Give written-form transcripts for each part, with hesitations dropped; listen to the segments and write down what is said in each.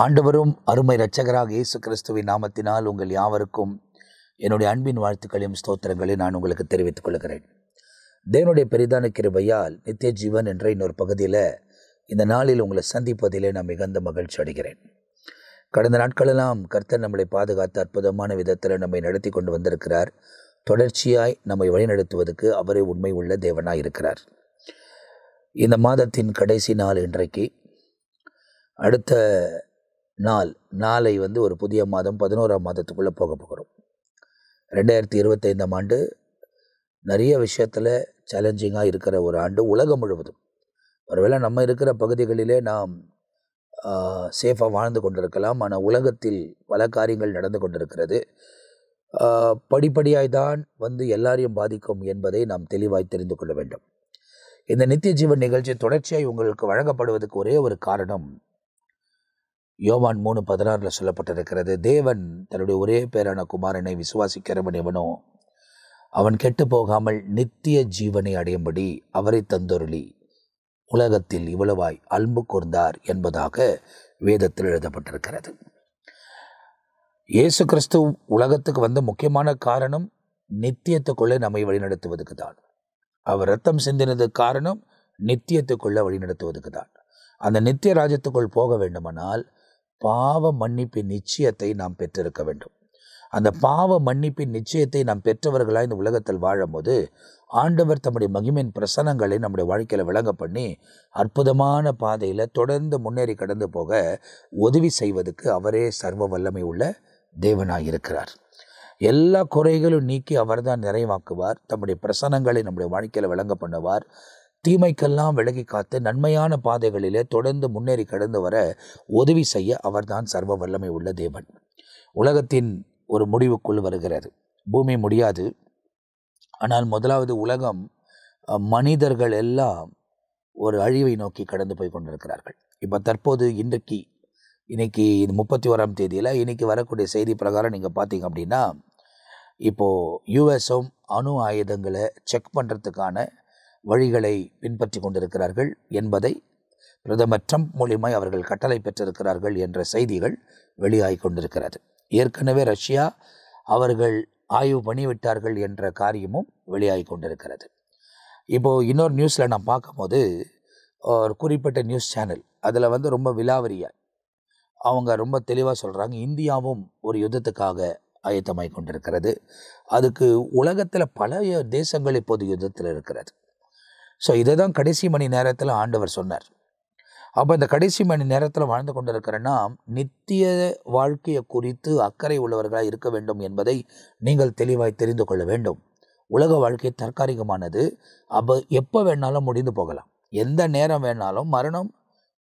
ஆண்டவரும் அருமை இரட்சகராக இயேசு கிறிஸ்துவின் நாமத்தினால் உங்கள் யாவருக்கும் என்னுடைய அன்பின் வாழ்த்துக்களையும் ஸ்தோத்திரங்களையும் நான் உங்களுக்கு தெரிவித்துக் கொள்கிறேன். தேவனுடைய பெரிதான கிருபையால் நித்திய ஜீவன் என்ற இன்னொரு பகுதியில் இந்த நாளில் உங்களை சந்திப்பதிலே நான் மிகுந்த மகிழ்ச்சி அடைகிறேன். கடந்த நாட்களெல்லாம் கர்த்தர் நம்மளை பாதுகாத்து அற்புதமான விதத்தில் நம்மை நடத்தி கொண்டு வந்திருக்கிறார். தொடர்ச்சியாய் நம்மை வழிநடத்துவதற்கு அவரே உண்மை உள்ள தேவனாய் இருக்கிறார். இந்த மாதத்தின் கடைசி நாள் இன்றைக்கு. அடுத்த நாளை ஒரு புதிய மாதம் 11ஆம் மாதத்துக்குள்ளே போக போகிறோம். 2025ஆம் ஆண்டு நிறைய விஷயத்தில் சேலஞ்சிங்காக இருக்கிற ஒரு ஆண்டு உலகம் முழுவதும். ஒருவேளை நம்ம இருக்கிற பகுதிகளிலே நாம் சேஃபாக வாழ்ந்து கொண்டிருக்கலாம். ஆனால் உலகத்தில் பல காரியங்கள் நடந்து கொண்டிருக்கிறது. படிப்படியாய் தான் எல்லாரையும் பாதிக்கும் என்பதை நாம் தெளிவாய் தெரிந்து கொள்ள வேண்டும். இந்த நித்திய ஜீவன் நிகழ்ச்சி தொடர்ச்சியாய் உங்களுக்கு வழங்கப்படுவதற்கு ஒரே ஒரு காரணம், யோவான் 3:16 சொல்லப்பட்டிருக்கிறது. தேவன் தன்னுடைய ஒரே பேரான குமாரனை விசுவாசிக்கிறவன் எவனோ அவன் கெட்டு போகாமல் நித்திய ஜீவனை அடையும்படி அவரை தந்தொருளி உலகத்தில் இவ்வளவாய் அன்பு கூர்ந்தார் என்பதாக வேதத்தில் எழுதப்பட்டிருக்கிறது. இயேசு கிறிஸ்து உலகத்துக்கு வந்த முக்கியமான காரணம் நித்தியத்துக்குள்ளே நம்மை வழிநடத்துவதுக்கு தான். அவர் ரத்தம் சிந்தினது காரணம் நித்தியத்துக்குள்ளே வழிநடத்துவதுக்கு தான். அந்த நித்திய ராஜ்யத்துக்குள் போக வேண்டுமானால் பாவ மன்னிப்பின் நிச்சயத்தை நாம் பெற்றிருக்க வேண்டும். அந்த பாவ மன்னிப்பின் நிச்சயத்தை நாம் பெற்றவர்களாக இந்த உலகத்தில் வாழும்போது ஆண்டவர் தம்முடைய மகிமையின் பிரசனங்களை நம்முடைய வாழ்க்கையில் விளங்க பண்ணி அற்புதமான பாதையில் தொடர்ந்து முன்னேறி கடந்து போக உதவி செய்வதற்கு அவரே சர்வ வல்லமை உள்ள தேவனாய் இருக்கிறார். எல்லா குறைகளும் நீக்கி அவர்தான் நிறைவாக்குவார். தம்முடைய பிரசனங்களை நம்முடைய வாழ்க்கையில் விளங்க பண்ணுவார். தீமைக்கெல்லாம் விலகி காத்து நன்மையான பாதைகளிலே தொடர்ந்து முன்னேறி கடந்து வர உதவி செய்ய அவர்தான் சர்வ வல்லமை உள்ள தேவன். உலகத்தின் ஒரு முடிவுக்குள் வருகிறது. பூமி முடியாது. ஆனால் முதலாவது உலகம், மனிதர்கள் எல்லாம் ஒரு அழிவை நோக்கி கடந்து போய் கொண்டிருக்கிறார்கள். இப்போ தற்போது இன்னைக்கு இது 31ஆம் தேதியில் இன்னைக்கு வரக்கூடிய செய்தி பிரகாரம் நீங்கள் பார்த்தீங்க அப்படின்னா, இப்போது யுஎஸும் அணு ஆயுதங்களை செக் பண்ணுறதுக்கான வழிகளை பின்பற்றி கொண்டிருக்கிறார்கள் என்பதை பிரதமர் ட்ரம்ப் மூலியமாய் அவர்கள் கட்டளை பெற்றிருக்கிறார்கள் என்ற செய்திகள் வெளியாகி கொண்டிருக்கிறது. ஏற்கனவே ரஷ்யா அவர்கள் ஆய்வு பண்ணிவிட்டார்கள் என்ற காரியமும் வெளியாகி கொண்டிருக்கிறது. இப்போது இன்னொரு நியூஸில் நான் பார்க்கும்போது ஒரு குறிப்பிட்ட நியூஸ் சேனல் அதில் ரொம்ப விலாவரியாக அவங்க ரொம்ப தெளிவாக சொல்கிறாங்க, இந்தியாவும் ஒரு யுத்தத்துக்காக ஆயத்தமாய் கொண்டிருக்கிறது. அதுக்கு உலகத்தில் பல தேசங்கள் இப்போது யுத்தத்தில் இருக்கிறது. ஸோ இதை தான் கடைசி மணி நேரத்தில் ஆண்டவர் சொன்னார். அப்போ இந்த கடைசி மணி நேரத்தில் வாழ்ந்து கொண்டிருக்கிற நாம் நித்திய வாழ்க்கையை குறித்து அக்கறை உள்ளவர்களாக இருக்க வேண்டும் என்பதை நீங்கள் தெளிவாய் தெரிந்து கொள்ள வேண்டும். உலக வாழ்க்கை தற்காலிகமானது. அப்போ எப்போ வேணாலும் முடிந்து போகலாம். எந்த நேரம் வேணாலும் மரணம்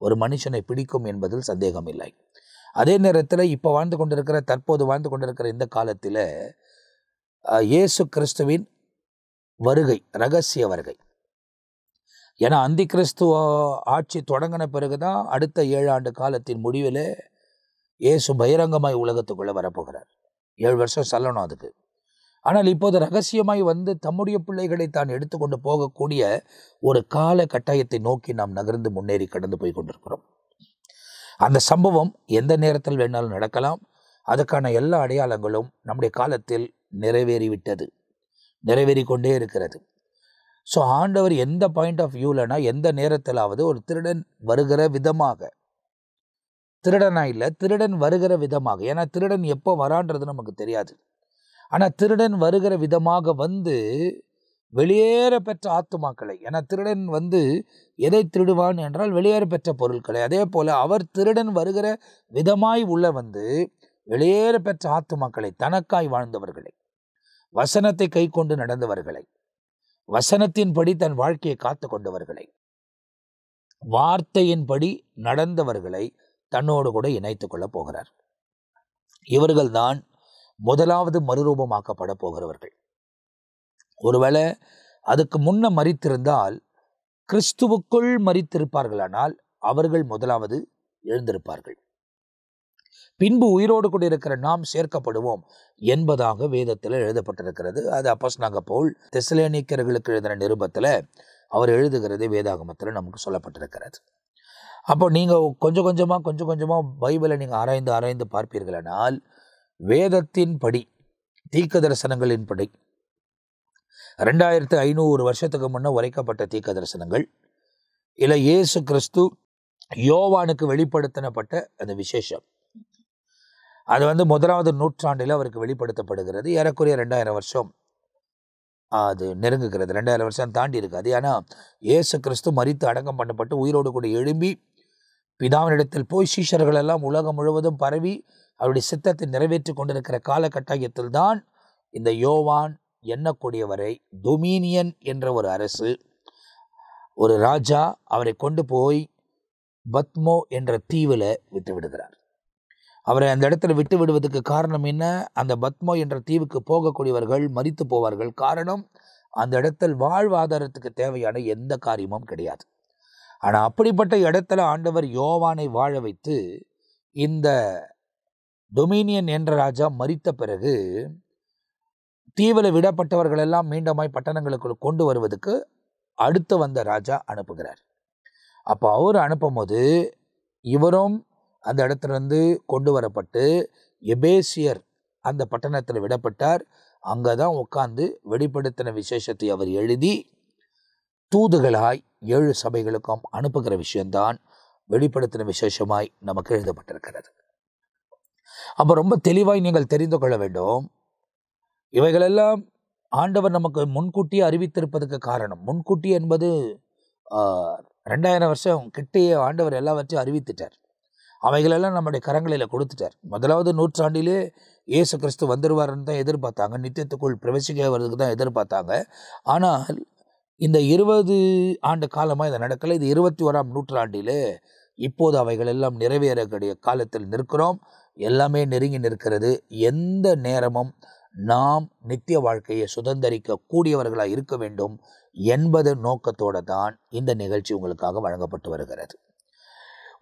ஒரு மனுஷனை பிடிக்கும் என்பதில் சந்தேகம் இல்லை. அதே நேரத்தில் இப்போ தற்போது வாழ்ந்து கொண்டிருக்கிற இந்த காலத்தில் இயேசு கிறிஸ்துவின் வருகை ரகசிய வருகை. ஏன்னா அந்தி கிறிஸ்துவ ஆட்சி தொடங்கின பிறகுதான் அடுத்த 7 ஆண்டு காலத்தின் முடிவில் இயேசு பகிரங்கமாய் உலகத்துக்குள்ளே வரப்போகிறார். 7 வருஷம் சொல்லணும் அதுக்கு. ஆனால் இப்போது ரகசியமாய் தம்முடைய பிள்ளைகளை தான் எடுத்துக்கொண்டு போகக்கூடிய ஒரு கால கட்டாயத்தை நோக்கி நாம் நகர்ந்து முன்னேறி கடந்து போய் கொண்டிருக்கிறோம். அந்த சம்பவம் எந்த நேரத்தில் வேணாலும் நடக்கலாம். அதுக்கான எல்லா அடையாளங்களும் நம்முடைய காலத்தில் நிறைவேறி கொண்டே இருக்கிறது. ஸோ ஆண்டவர் எந்த பாயிண்ட் ஆஃப் வியூலனா எந்த நேரத்திலாவது ஒரு திருடன் வருகிற விதமாக, திருடனா இல்லை, திருடன் வருகிற விதமாக, ஏன்னா திருடன் எப்போ வரான்றது நமக்கு தெரியாது. ஆனால் திருடன் வருகிற விதமாக வெளியேற பெற்ற ஆத்துமாக்களை, ஏன்னா திருடன் எதை திருடுவான் என்றால் வெளியேற பெற்ற பொருட்களை. அதே போல் அவர் திருடன் வருகிற விதமாய் உள்ள வெளியேற பெற்ற ஆத்துமாக்களை, தனக்காய் வாழ்ந்தவர்களை, வசனத்தை கை கொண்டு நடந்தவர்களை, வசனத்தின்படி தன் வாழ்க்கையை காத்து கொண்டவர்களை, வார்த்தையின்படி நடந்தவர்களை தன்னோடு கூட இணைத்துக் கொள்ள போகிறார். இவர்கள் தான் முதலாவது மறுரூபமாக்கப்பட போகிறவர்கள். ஒருவேளை அதுக்கு முன்ன மரித்திருந்தால், கிறிஸ்துவுக்குள் மரித்திருப்பார்களானால் அவர்கள் முதலாவது எழுந்திருப்பார்கள். பின்பு உயிரோடு கூட இருக்கிற நாம் சேர்க்கப்படுவோம் என்பதாக வேதத்தில் எழுதப்பட்டிருக்கிறது. அது அப்போஸ்தலனாகிய பவுல் தெசலோனிக்கர்களுக்கு எழுதின நிருபத்தில் அவர் எழுதுகிறது வேதாகமத்தில் நமக்கு சொல்லப்பட்டிருக்கிறது. அப்போ நீங்கள் கொஞ்சம் கொஞ்சமாக பைபிளை நீங்கள் ஆராய்ந்து பார்ப்பீர்களானால், வேதத்தின் படி, தீர்க்க தரிசனங்களின் படி 2500 வருஷத்துக்கு முன்னே உரைக்கப்பட்ட தீர்க்க தரிசனங்கள், இல்லை இயேசு கிறிஸ்து யோவானுக்கு வெளிப்படுத்தப்பட்ட அந்த விசேஷம், அது 1வது நூற்றாண்டில் அவருக்கு வெளிப்படுத்தப்படுகிறது. ஏறக்குறைய 2000 வருஷம் அது நெருங்குகிறது. 2000 வருஷம் தாண்டி இருக்காது. ஆனால் இயேசு கிறிஸ்து மரித்து அடக்கம் பண்ணப்பட்டு உயிரோடு கூட எழும்பி பிதாவினிடத்தில் போய் சீஷர்கள் எல்லாம் உலகம் முழுவதும் பரவி அவருடைய சித்தத்தை நிறைவேற்றி கொண்டிருக்கிற காலகட்டாயத்தில் தான் இந்த யோவான் எண்ணக்கூடியவரை டொமினியன் என்ற ஒரு அரசு, ஒரு ராஜா அவரை கொண்டு போய் பத்மோ என்ற தீவில் விட்டு விடுகிறார். அவரை அந்த இடத்துல விட்டு விடுவதற்கு காரணம் என்ன? அந்த பத்மோ என்ற தீவுக்கு போகக்கூடியவர்கள் மரித்து போவார்கள். காரணம், அந்த இடத்தில் வாழ்வாதாரத்துக்கு தேவையான எந்த காரியமும் கிடையாது. ஆனால் அப்படிப்பட்ட இடத்துல ஆண்டவர் யோவானை வாழ வைத்து இந்த டொமினியன் என்ற ராஜா மரித்த பிறகு தீவில் விடப்பட்டவர்கள் எல்லாம் மீண்டுமாய் பட்டணங்களுக்குள் கொண்டு வருவதற்கு அடுத்து வந்த ராஜா அனுப்புகிறார். அப்போ அவர் அனுப்பும் போது இவரும் அந்த இடத்துலேருந்து கொண்டு வரப்பட்டு எபேசியர் அந்த பட்டணத்தில் விடப்பட்டார். அங்கே தான் உட்கார்ந்து வெளிப்படுத்தின விசேஷத்தை அவர் எழுதி தூதுகளாய் 7 சபைகளுக்கும் அனுப்புகிற விஷயம்தான் வெளிப்படுத்தின விசேஷமாய் நமக்கு எழுதப்பட்டிருக்கிறது. அப்போ ரொம்ப தெளிவாய் நீங்கள் தெரிந்து கொள்ள வேண்டும், இவைகளெல்லாம் ஆண்டவர் நமக்கு முன்கூட்டியே அறிவித்திருப்பதற்கு காரணம். முன்கூட்டி என்பது 2000 வருஷம் கிட்டேயே ஆண்டவர் எல்லாவற்றையும் அறிவித்துட்டார். அவைகளெல்லாம் நம்முடைய கரங்களில் கொடுத்துட்டார். 1வது நூற்றாண்டிலே இயேசு கிறிஸ்து வந்துடுவார்னு தான் எதிர்பார்த்தாங்க, நித்தியத்துக்குள் பிரவேசிக்க வர்றதுக்கு தான் எதிர்பார்த்தாங்க. ஆனால் இந்த 20 ஆண்டு காலமாக இதை நடக்கலை. இது 21ஆம் நூற்றாண்டிலே இப்போது அவைகள் எல்லாம் நிறைவேறக்கூடிய காலத்தில் நிற்கிறோம். எல்லாமே நெருங்கி நிற்கிறது. எந்த நேரமும் நாம் நித்திய வாழ்க்கையை சுதந்திரிக்க கூடியவர்களாக இருக்க வேண்டும் என்பது நோக்கத்தோடு தான் இந்த நிகழ்ச்சி உங்களுக்காக வழங்கப்பட்டு வருகிறது.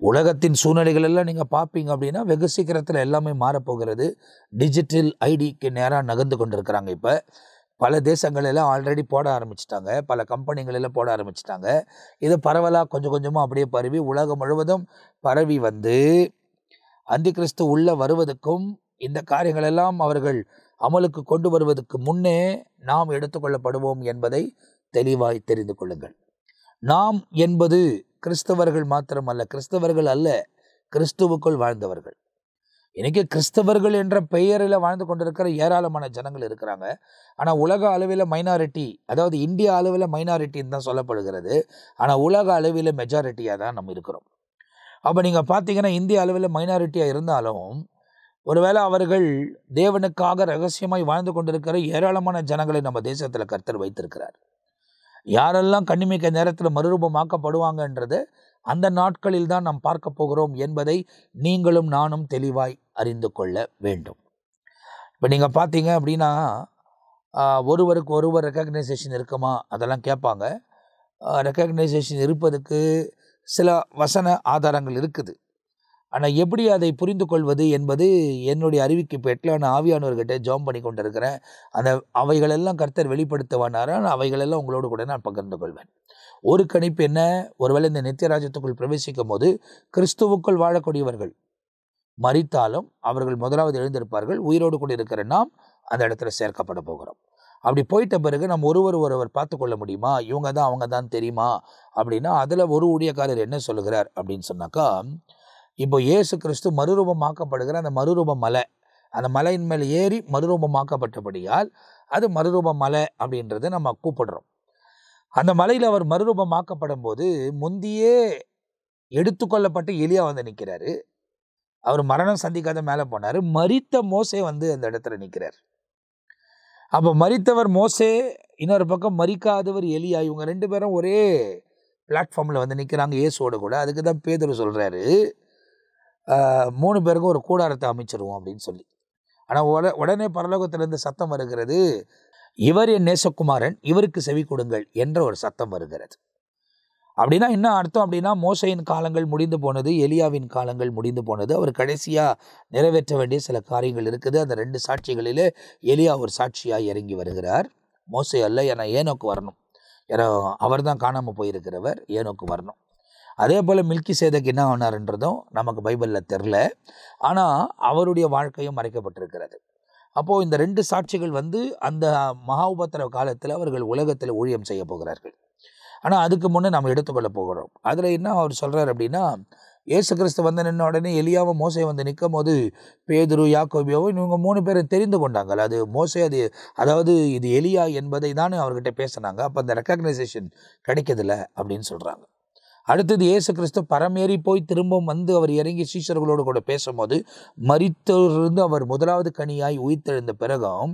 உலகத்தின் சூழ்நிலைகள் எல்லாம் நீங்கள் பார்ப்பீங்க அப்படின்னா வெகு சீக்கிரத்தில் எல்லாமே மாறப்போகிறது. டிஜிட்டல் ஐடிக்கு நேராக நகர்ந்து கொண்டிருக்கிறாங்க. இப்போ பல தேசங்களெல்லாம் ஆல்ரெடி போட ஆரம்பிச்சிட்டாங்க, பல கம்பெனிகளெல்லாம் போட ஆரம்பிச்சிட்டாங்க. இது பரவலாக கொஞ்சம் கொஞ்சமாக அப்படியே பரவி உலகம் முழுவதும் பரவி வந்து அந்தி கிறிஸ்து உள்ள வருவதற்கும் இந்த காரியங்களெல்லாம் அவர்கள் அமலுக்கு கொண்டு வருவதற்கு முன்னே நாம் எடுத்துக்கொள்ளப்படுவோம் என்பதை தெளிவாய் தெரிந்து கொள்ளுங்கள். நாம் என்பது கிறிஸ்தவர்கள் மாத்திரமல்ல, கிறிஸ்தவர்கள் அல்ல, கிறிஸ்துவுக்குள் வாழ்ந்தவர்கள். இன்னைக்கு கிறிஸ்தவர்கள் என்ற பெயரில் வாழ்ந்து கொண்டிருக்கிற ஏராளமான ஜனங்கள் இருக்கிறாங்க. ஆனால் உலக அளவில் மைனாரிட்டி, அதாவது இந்தியா அளவில் மைனாரிட்டின்னு தான் சொல்லப்படுகிறது. ஆனால் உலக அளவில் மெஜாரிட்டியாக தான் நம்ம இருக்கிறோம். அப்போ நீங்கள் பார்த்தீங்கன்னா இந்திய அளவில் மைனாரிட்டியாக இருந்தாலும் ஒருவேளை அவர்கள் தேவனுக்காக ரகசியமாய் வாழ்ந்து கொண்டிருக்கிற ஏராளமான ஜனங்களை நம்ம தேசத்தில் கர்த்தர் வைத்திருக்கிறார். யாரெல்லாம் கண்ணிமைக்க நேரத்தில் மறுரூபமாக்கப்படுவாங்கன்றது அந்த நாட்களில் தான் நாம் பார்க்க போகிறோம் என்பதை நீங்களும் நானும் தெளிவாய் அறிந்து கொள்ள வேண்டும். இப்போ நீங்கள் பார்த்தீங்க அப்படின்னா ஒருவருக்கு ஒருவர் ரெக்கக்னைசேஷன் இருக்குமா அதெல்லாம் கேட்பாங்க. ரெக்கக்னைசேஷன் இருப்பதுக்கு சில வசன ஆதாரங்கள் இருக்குது. ஆனால் எப்படி அதை புரிந்து கொள்வது என்பது என்னுடைய அறிவிக்கு பெற்ற நான் ஆவியானவர்கிட்ட ஜெபம் பண்ணி கொண்டு இருக்கிறேன். அந்த அவைகளெல்லாம் கர்த்தர் வெளிப்படுத்துவானாரா அவைகளெல்லாம் உங்களோடு கூட நான் பகிர்ந்து கொள்வேன். ஒரு கணிப்பு என்ன, ஒருவேளை இந்த நித்தியராஜ்யத்துக்குள் பிரவேசிக்கும் போது கிறிஸ்துவுக்குள் வாழக்கூடியவர்கள் மரித்தாலும் அவர்கள் முதலாவது எழுந்திருப்பார்கள். உயிரோடு கூட இருக்கிற நாம் அந்த இடத்துல சேர்க்கப்பட போகிறோம். அப்படி போயிட்ட பிறகு நம்ம ஒருவர் பார்த்து கொள்ள முடியுமா, இவங்க தான் அவங்க தான் தெரியுமா அப்படின்னா, அதில் ஒரு ஊழியக்காரர் என்ன சொல்லுகிறார் அப்படின்னு சொன்னாக்கா, இப்போ இயேசு கிறிஸ்து மறுரூபமாக்கப்படுகிற அந்த மறுரூப மலை, அந்த மலையின் மேலே ஏறி மறுரூபமாக்கப்பட்டபடியால் அது மறுரூப மலை அப்படின்றத நம்ம கூப்பிடுறோம். அந்த மலையில் அவர் மறுரூபமாக்கப்படும் போது முந்தியே எடுத்துக்கொள்ளப்பட்டு எலியா வந்து நிற்கிறாரு. அவர் மரணம் சந்திக்காத மேலே போனார். மரித்த மோசே வந்து அந்த இடத்துல நிற்கிறார். அப்போ மரித்தவர் மோசே, இன்னொரு பக்கம் மரிக்காதவர் எலியா, இவங்க 2 பேரும் ஒரே பிளாட்ஃபார்மில் வந்து நிற்கிறாங்க இயேசுவோடு கூட. அதுக்கு தான் பேதுரு சொல்கிறாரு 3 பேருக்கும் ஒரு கூடாரத்தை அமைச்சிருவோம் அப்படின்னு சொல்லி. ஆனால் உடனே பரலோகத்திலிருந்து சத்தம் வருகிறது, இவர் என் நேசகுமாரன், இவருக்கு செவி கொடுங்கள் என்ற ஒரு சத்தம் வருகிறது. அப்படின்னா என்ன அர்த்தம் அப்படின்னா, மோசையின் காலங்கள் முடிந்து போனது, எலியாவின் காலங்கள் முடிந்து போனது. அவர் கடைசியாக நிறைவேற்ற வேண்டிய சில காரியங்கள் இருக்குது. அந்த 2 சாட்சிகளிலே எலியா ஒரு சாட்சியாக இறங்கி வருகிறார். மோசை அல்ல, ஏன்னா ஏனோக்கு வரணும். ஏன்னா அவர் தான் காணாமல் போயிருக்கிறவர், ஏனோக்கு வரணும். அதே போல் மில்கி சேதக் என்ன ஆனார்ன்றதும் நமக்கு பைபிளில் தெரில. ஆனால் அவருடைய வாழ்க்கையும் மறைக்கப்பட்டிருக்கிறது. அப்போது இந்த 2 சாட்சிகள் அந்த மகா உபத்திரவ காலத்தில் அவர்கள் உலகத்தில் ஊழியம் செய்ய போகிறார்கள். ஆனால் அதுக்கு முன்னே நம்ம எடுத்துக்கொள்ள போகிறோம். அதில் என்ன அவர் சொல்கிறார் அப்படின்னா, இயேசு கிறிஸ்து நின்ன உடனே எலியாவும் மோசே நிற்கும் போது பேதுரு யாக்கோபியாவும் இவங்க 3 பேரை தெரிந்து கொண்டாங்க. அது மோசே அதாவது இது எலியா என்பதை தானே அவர்கிட்ட பேசினாங்க. அப்போ அந்த ரெக்கக்னைசேஷன் கிடைக்கதில்ல அப்படின்னு சொல்கிறாங்க. அடுத்தது இயேசு கிறிஸ்து பரமேறி போய் திரும்பவும் அவர் இறங்கி சீஷர்களோடு கூட பேசும்போது மரித்தோரிலிருந்து அவர் முதலாவது கனியாய் உயிர்த்தெழுந்த பிறகும்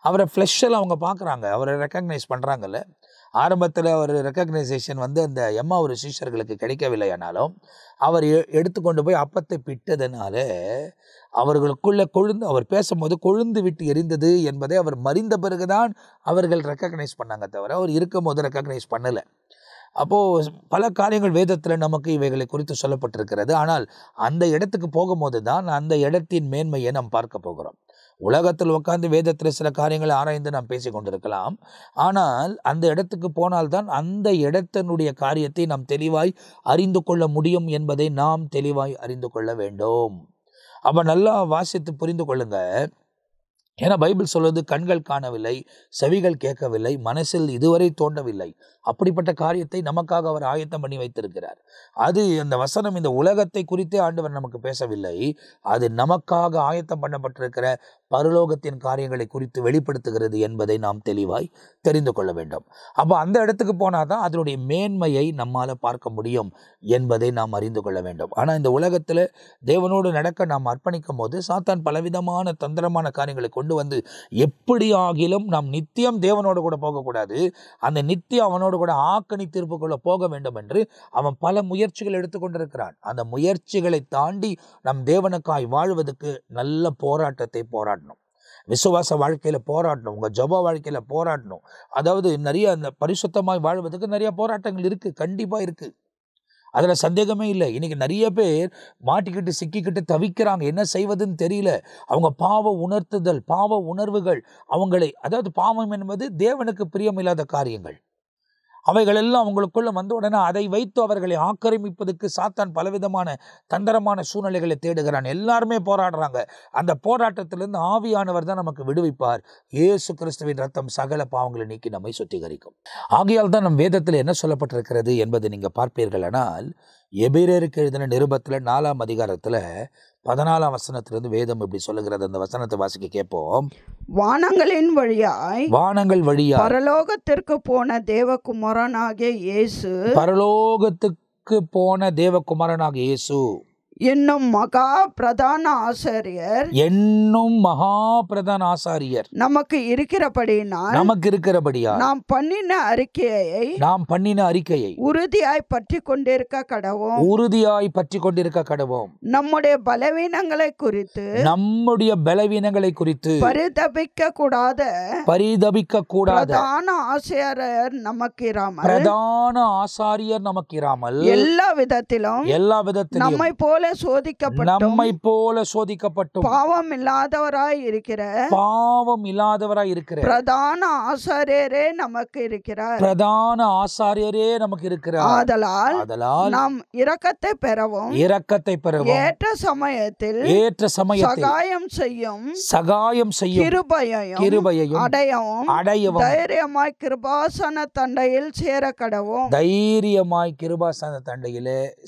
அவரை ஃப்ளெஷ்ஷில் அவங்க பார்க்குறாங்க, அவரை ரெக்கக்னைஸ் பண்ணுறாங்கல்ல. ஆரம்பத்தில் அவர் ரெக்கக்னைசேஷன் அந்த ஒரு சீஷர்களுக்கு கிடைக்கவில்லை. ஆனாலும் அவர் எடுத்துக்கொண்டு போய் அப்பத்தை பிட்டதுனால அவர்களுக்குள்ளே அவர் பேசும்போது கொழுந்து விட்டு எரிந்தது என்பதை அவர் மறிந்த பிறகுதான் அவர்கள் ரெக்கக்னைஸ் பண்ணாங்க, தவிர அவர் இருக்கும் போது ரெக்கக்னைஸ் பண்ணலை. அப்போது பல காரியங்கள் வேதத்தில் நமக்கு இவைகளை குறித்து சொல்லப்பட்டிருக்கிறது. ஆனால் அந்த இடத்துக்கு போகும்போது தான் அந்த இடத்தின் மேன்மையை நாம் பார்க்க போகிறோம். உலகத்தில் உட்கார்ந்து வேதத்தில் சில காரியங்களை ஆராய்ந்து நாம் பேசி கொண்டிருக்கலாம். ஆனால் அந்த இடத்துக்கு போனால்தான் அந்த இடத்தினுடைய காரியத்தை நாம் தெளிவாய் அறிந்து கொள்ள முடியும் என்பதை நாம் தெளிவாய் அறிந்து கொள்ள வேண்டும். அப்போ நல்லா வாசித்து புரிந்து கொள்ளுங்க. ஏன்னா பைபிள் சொல்வது கண்கள் காணவில்லை, செவிகள் கேட்கவில்லை, மனசில் இதுவரை தோன்றவில்லை. அப்படிப்பட்ட காரியத்தை நமக்காக அவர் ஆயத்தம் பண்ணி வைத்திருக்கிறார். அது அந்த வசனம் இந்த உலகத்தை குறித்தே ஆண்டவர் நமக்கு பேசவில்லை. அது நமக்காக ஆயத்தம் பண்ணப்பட்டிருக்கிற பரலோகத்தின் காரியங்களை குறித்து வெளிப்படுத்துகிறது என்பதை நாம் தெளிவாய் தெரிந்து கொள்ள வேண்டும். அப்போ அந்த இடத்துக்கு போனால் தான் அதனுடைய மேன்மையை நம்மால் பார்க்க முடியும் என்பதை நாம் அறிந்து கொள்ள வேண்டும். ஆனால் இந்த உலகத்தில் தேவனோடு நடக்க நாம் அர்ப்பணிக்கும் போது சாத்தான் பலவிதமான தந்திரமான காரியங்களை கொண்டு எப்படி ஆகிலும் நாம் நித்தியம் தேவனோடு கூட போகக்கூடாது, அந்த நித்தியம் அவனோடு கூட ஆக்கணி தீர்ப்புக்குள்ள போக வேண்டும் என்று அவன் பல முயற்சிகள் எடுத்துக்கொண்டிருக்கிறான். அந்த முயற்சிகளை தாண்டி நம் தேவனுக்காய் வாழ்வதற்கு நல்ல போராட்டத்தை போராடணும். விசுவாச வாழ்க்கையில் போராடணும், உங்கள் ஜெப வாழ்க்கையில் போராடணும். அதாவது நிறைய அந்த பரிசுத்தமாய் வாழ்வதற்கு நிறைய போராட்டங்கள் இருக்குது, கண்டிப்பாக இருக்குது, அதில் சந்தேகமே இல்லை. இன்றைக்கி நிறைய பேர் மாட்டிக்கிட்டு சிக்கிக்கிட்டு தவிக்கிறாங்க, என்ன செய்வதுன்னு தெரியல. அவங்க பாவ உணர்த்துதல், பாவ உணர்வுகள் அவங்களை, அதாவது பாவம் என்பது தேவனுக்கு பிரியமில்லாத காரியங்கள், அவைகளெல்லாம் அவங்களுக்குள்ள வந்த உடனே அதை வைத்து அவர்களை ஆக்கிரமிப்பதற்கு சாத்தான் பலவிதமான தந்திரமான சூழ்நிலைகளை தேடுகிறான். எல்லாருமே போராடுறாங்க. அந்த போராட்டத்திலிருந்து ஆவியானவர் தான் நமக்கு விடுவிப்பார். இயேசு கிறிஸ்துவின் ரத்தம் சகல பாவங்களை நீக்கி நம்மை சுத்திகரிக்கும். ஆகையால் தான் நம் வேதத்தில் என்ன சொல்லப்பட்டிருக்கிறது என்பதை நீங்கள் பார்ப்பீர்களானால், எபிரேயருக்கு எழுதின நிருபத்தில் 4ஆம் அதிகாரத்தில் 14ஆம் வசனத்திலிருந்து வேதம் இப்படி சொல்லுகிறது. அந்த வசனத்தை வாசிக்க கேட்போம். வானங்கள் வழியா பரலோகத்திற்கு போன தேவகுமாரனாகிய இயேசு, பரலோகத்துக்கு போன தேவகுமாரனாகிய இயேசு என்னும் மகா பிரதான ஆசாரியர் நமக்கு இருக்கிறபடியா நாம் பண்ணின அறிக்கையை உறுதியாய் பற்றி கொண்டிருக்க கடவோம். நம்முடைய பலவீனங்களை குறித்து பரிதபிக்க கூடாத பிரதான ஆசாரியர் நமக்கு இராமல் எல்லா விதத்திலும் நம்மை போல சோதிக்கப்பட்டும் பாவம் இல்லாதவராய் இருக்கிற பிரதான ஆசாரியரே நமக்கு இருக்கிறார். ஆதலால் நாம் இரக்கத்தை பெறவும் ஏற்ற சமயத்தில் சகாயம் செய்யும் கிருபையையும் அடையவும் தைரியமாய் கிருபாசன தண்டையில்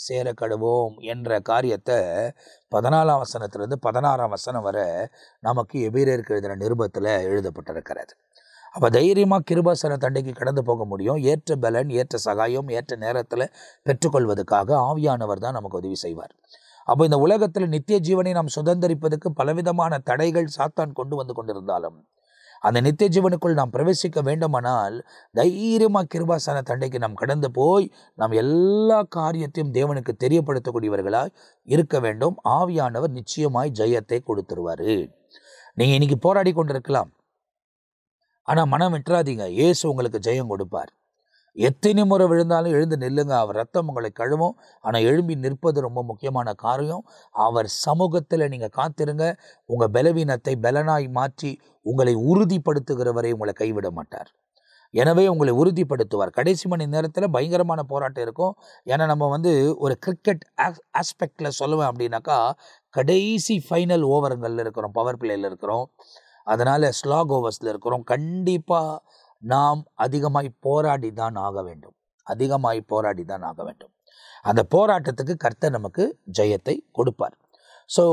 சேர கடவோம் என்ற காரியத்தை 14ஆம் வசனத்திலிருந்து 16ஆம் வசனம் வரை நமக்கு எபிரேயருக்கு எழுதின நிருபத்தில் எழுதப்பட்டிருக்கிறது. அப்போ தைரியமாக கிருபாசன தண்டைக்கு கடந்து போக முடியும். ஏற்ற பலன், ஏற்ற சகாயம், ஏற்ற நேரத்தில் பெற்றுக்கொள்வதற்காக ஆவியானவர் தான் நமக்கு உதவி செய்வார். அப்போ இந்த உலகத்தில் நித்திய ஜீவனை நாம் சுதந்திரிப்பதற்கு பலவிதமான தடைகள் சாத்தான் கொண்டு வந்து கொண்டிருந்தாலும் அந்த நித்திய ஜீவனுக்குள் நாம் பிரவேசிக்க வேண்டுமானால் தைரியமாக கிருபாசன தண்டைக்கு நாம் கடந்து போய் நாம் எல்லா காரியத்தையும் தேவனுக்கு தெரியப்படுத்தக்கூடியவர்களாய் இருக்க வேண்டும். ஆவியானவர் நிச்சயமாய் ஜெயத்தை கொடுத்துருவார். நீங்கள் இன்னைக்கு போராடி கொண்டிருக்கலாம், ஆனால் மனம் விட்டுறாதீங்க, இயேசு உங்களுக்கு ஜெயம் கொடுப்பார். எத்தனை முறை விழுந்தாலும் எழுந்து நில்லுங்க, அவர் ரத்தம் உங்களை கழுவும். ஆனால் எழும்பி நிற்பது ரொம்ப முக்கியமான காரியம். அவர் சமூகத்தில் நீங்கள் காத்திருங்க. உங்கள் பலவீனத்தை பலனாய் மாற்றி உங்களை உறுதிப்படுத்துகிறவரை உங்களை கைவிட மாட்டார். எனவே உங்களை உறுதிப்படுத்துவார். கடைசி மணி நேரத்தில் பயங்கரமான போராட்டம் இருக்கும். ஏன்னா நம்ம வந்து ஒரு கிரிக்கெட் ஆஸ்பெக்டில் சொல்லுவேன் அப்படின்னாக்கா, கடைசி ஃபைனல் ஓவருங்களில் இருக்கிறோம், பவர் பிளேயில் இருக்கிறோம், அதனால் ஸ்லாக் ஓவர்ஸில் இருக்கிறோம். கண்டிப்பாக நாம் அதிகமாய் போராடி தான் ஆக வேண்டும், அதிகமாய் போராடி தான் ஆக வேண்டும். அந்த போராட்டத்துக்கு கர்த்தர் நமக்கு ஜெயத்தை கொடுப்பார். ஸோ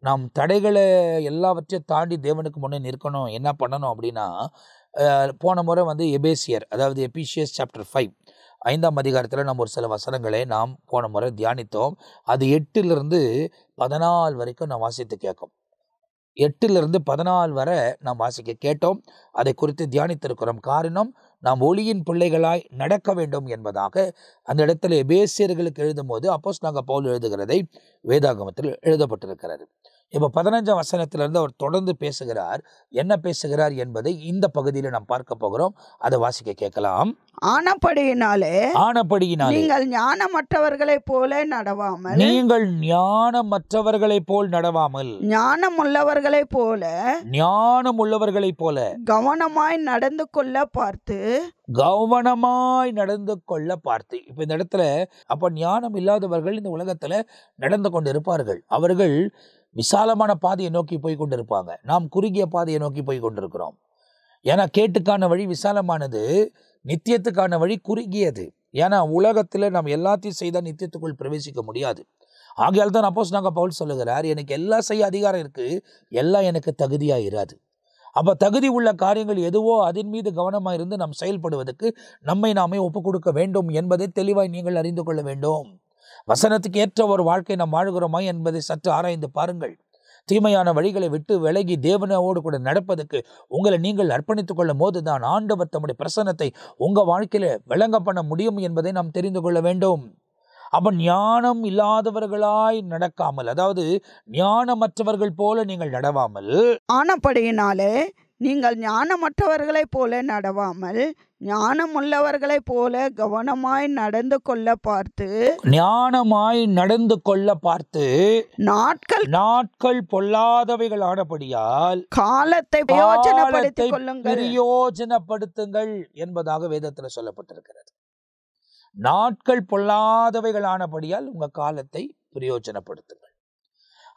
நாம் தடைகளை எல்லாவற்றையும் தாண்டி தேவனுக்கு முன்னே நிற்கணும். என்ன பண்ணணும் அப்படின்னா, போன முறை வந்து எபேசியர், அதாவது எபிசியஸ் சாப்டர் 5 5ஆம் அதிகாரத்தில் நம்ம ஒரு சில வசனங்களை நாம் போன முறை தியானித்தோம். அது 8லிருந்து 14 வரைக்கும் நான் வாசித்து கேட்கும். 8லிருந்து 14 வரை நாம் வாசிக்க கேட்டோம். அதை குறித்து தியானித்திருக்கிறோம். காரணம், நாம் ஒளியின் பிள்ளைகளாய் நடக்க வேண்டும் என்பதாக அந்த இடத்துல எபேசியர்களுக்கு எழுதும் போது அப்போஸ்தலனாகிய பவுல் எழுதுகிறதை வேதாகமத்தில் எழுதப்பட்டிருக்கிறது. இப்போ 15ஆம் வசனத்திலிருந்து அவர் தொடர்ந்து பேசுகிறார். என்ன பேசுகிறார் என்பதை இந்த பகுதியில் நாம் பார்க்க போகிறோம். அதை வாசிக்க கேட்கலாம். ஆனபடியினாலே நீங்கள் ஞானமற்றவர்களைப் போல நடவாமல், நீங்கள் ஞானமற்றவர்களைப் போல் நடவாமல், ஞானமுள்ளவர்களைப் போல கவனமாய் நடந்து கொள்ள பார்த்து, கவனமாய் நடந்து கொள்ள பார்த்து. இப்போ இந்த இடத்துல அப்போ ஞானம் இல்லாதவர்கள் இந்த உலகத்தில் நடந்து கொண்டு இருப்பார்கள். அவர்கள் விசாலமான பாதையை நோக்கி போய் கொண்டிருப்பாங்க. நாம் குறுகிய பாதையை நோக்கி போய் கொண்டிருக்கிறோம். ஏன்னா கேட்டுக்கான வழி விசாலமானது, நித்தியத்துக்கான வழி குறுகியது. ஏன்னா உலகத்தில் நாம் எல்லாத்தையும் செய்தால் நித்தியத்துக்குள் பிரவேசிக்க முடியாது. ஆகையால் தான் அப்போஸ்தலனாகிய பவுல் சொல்லுகிறார், எனக்கு எல்லாம் செய்ய அதிகாரம் இருக்குது, எல்லாம் எனக்கு தகுதியாக இராது. அப்போ தகுதி உள்ள காரியங்கள் எதுவோ அதன் மீது கவனமாக இருந்து நாம் செயல்படுவதற்கு நம்மை நாமே ஒப்புக் கொடுக்க வேண்டும் என்பதை தெளிவாய் நீங்கள் அறிந்து கொள்ள வேண்டும். வசனத்துக்கு ஏற்ற ஒரு வாழ்க்கை நாம் வாழ்கிறோமா என்பதை சற்று ஆராய்ந்து பாருங்கள். தீமையான வழிகளை விட்டு விலகி தேவனோடு கூட நடப்பதற்கு உங்களை நீங்கள் அர்ப்பணித்துக் கொள்ளும் போது தான் ஆண்டவர் தம்முடைய பிரசன்னத்தை உங்கள் வாழ்க்கையில விளங்க பண்ண முடியும் என்பதை நாம் தெரிந்து கொள்ள வேண்டும். அப்ப ஞானம் இல்லாதவர்களாய் நடக்காமல், அதாவது ஞானமற்றவர்கள் போல நீங்கள் நடவாமல், ஆனபடியினாலே நீங்கள் ஞானமற்றவர்களைப் போல நடவாமல் ஞானமுள்ளவர்களைப் போல கவனமாய் நடந்து கொள்ள பார்த்து, ஞானமாய் நடந்து கொள்ள பார்த்து, நாட்கள் பொல்லாதவைகள் ஆனபடியால் காலத்தை பிரயோஜனப்படுத்துங்கள் என்பதாக வேதத்தில் சொல்லப்பட்டிருக்கிறது. நாட்கள் பொல்லாதவைகள் ஆனபடியால் உங்க காலத்தை பிரயோஜனப்படுத்துங்கள்.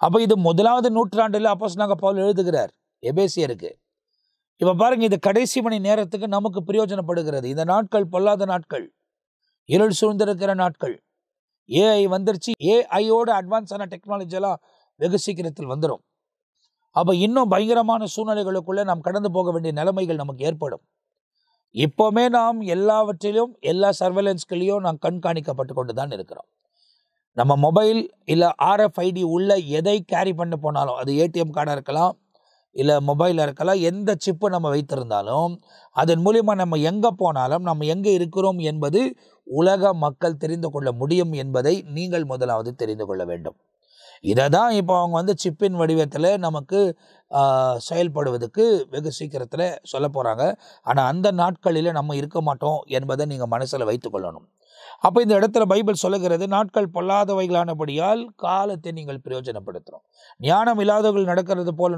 அப்ப இது 1வது நூற்றாண்டில் அப்போஸ்தலனாகிய பவுல் எழுதுகிறார் எபேசியருக்கு. இப்ப பாருங்க, இது கடைசி மணி நேரத்துக்கு நமக்கு பிரயோஜனப்படுகிறது. இந்த நாட்கள் பொல்லாத நாட்கள், இருள் சூழ்ந்திருக்கிற நாட்கள். ஏஐ வந்துருச்சு. ஏஐயோட அட்வான்ஸான டெக்னாலஜி எல்லாம் வெகு சீக்கிரத்தில் வந்துடும். அப்ப இன்னும் பயங்கரமான சூழ்நிலைகளுக்குள்ள நாம் கடந்து போக வேண்டிய நிலைமைகள் நமக்கு ஏற்படும். இப்போவுமே நாம் எல்லாவற்றிலும் எல்லா சர்வேலன்ஸ்களையும் நாம் கண்காணிக்கப்பட்டு கொண்டு தான் இருக்கிறோம். நம்ம மொபைல் இல்லை RFID உள்ள எதை கேரி பண்ண போனாலும், அது ஏடிஎம் கார்டாக இருக்கலாம், இல்லை மொபைலாக இருக்கலாம், எந்த சிப்பு நம்ம வைத்திருந்தாலும் அதன் மூலிமா நம்ம எங்கே போனாலும் நம்ம எங்கே இருக்கிறோம் என்பது உலக மக்கள் தெரிந்து கொள்ள முடியும் என்பதை நீங்கள் முதலாவது தெரிந்து கொள்ள வேண்டும். இதை தான் இப்போ அவங்க வந்து சிப்பின் வடிவத்தில் நமக்கு செயல்படுவதற்கு வெகு சீக்கிரத்தில் சொல்ல போகிறாங்க. ஆனால் அந்த நாட்களில் நம்ம இருக்க மாட்டோம் என்பதை நீங்கள் மனசில் வைத்துக்கொள்ளணும். அப்போ இந்த இடத்துல பைபிள் சொல்லுகிறது, நாட்கள் பொல்லாதவைகளானபடியால் காலத்தை நீங்கள் பிரயோஜனப்படுத்துகிறோம். ஞானம் இல்லாதவர்கள் நடக்கிறது போல்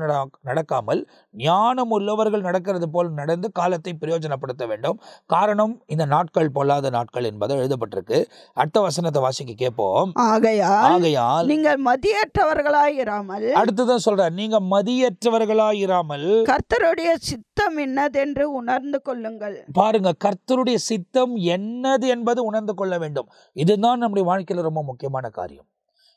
நடக்காமல் ஞானம் உள்ளவர்கள் நடக்கிறது போல் நடந்து காலத்தை பிரயோஜனப்படுத்த வேண்டும். காரணம், இந்த நாட்கள் பொல்லாத நாட்கள் என்பது எழுதப்பட்டிருக்கு. அடுத்த வசனத்தை வாசிக்க கேட்போம். ஆகையால் நீங்கள் மதியற்றவர்களாயிராமல், அடுத்துதான் சொல்றார், நீங்க மதியற்றவர்களாயிராமல் கர்த்தருடைய சித்தம் என்னதென்று உணர்ந்து கொள்ளுங்கள். பாருங்க, கர்த்தருடைய சித்தம் என்னது என்பது உணர்ந்து கொள்ள வேண்டும். இதுதான் நம்முடைய வாழ்க்கையில் ரொம்ப முக்கியமான காரியம்.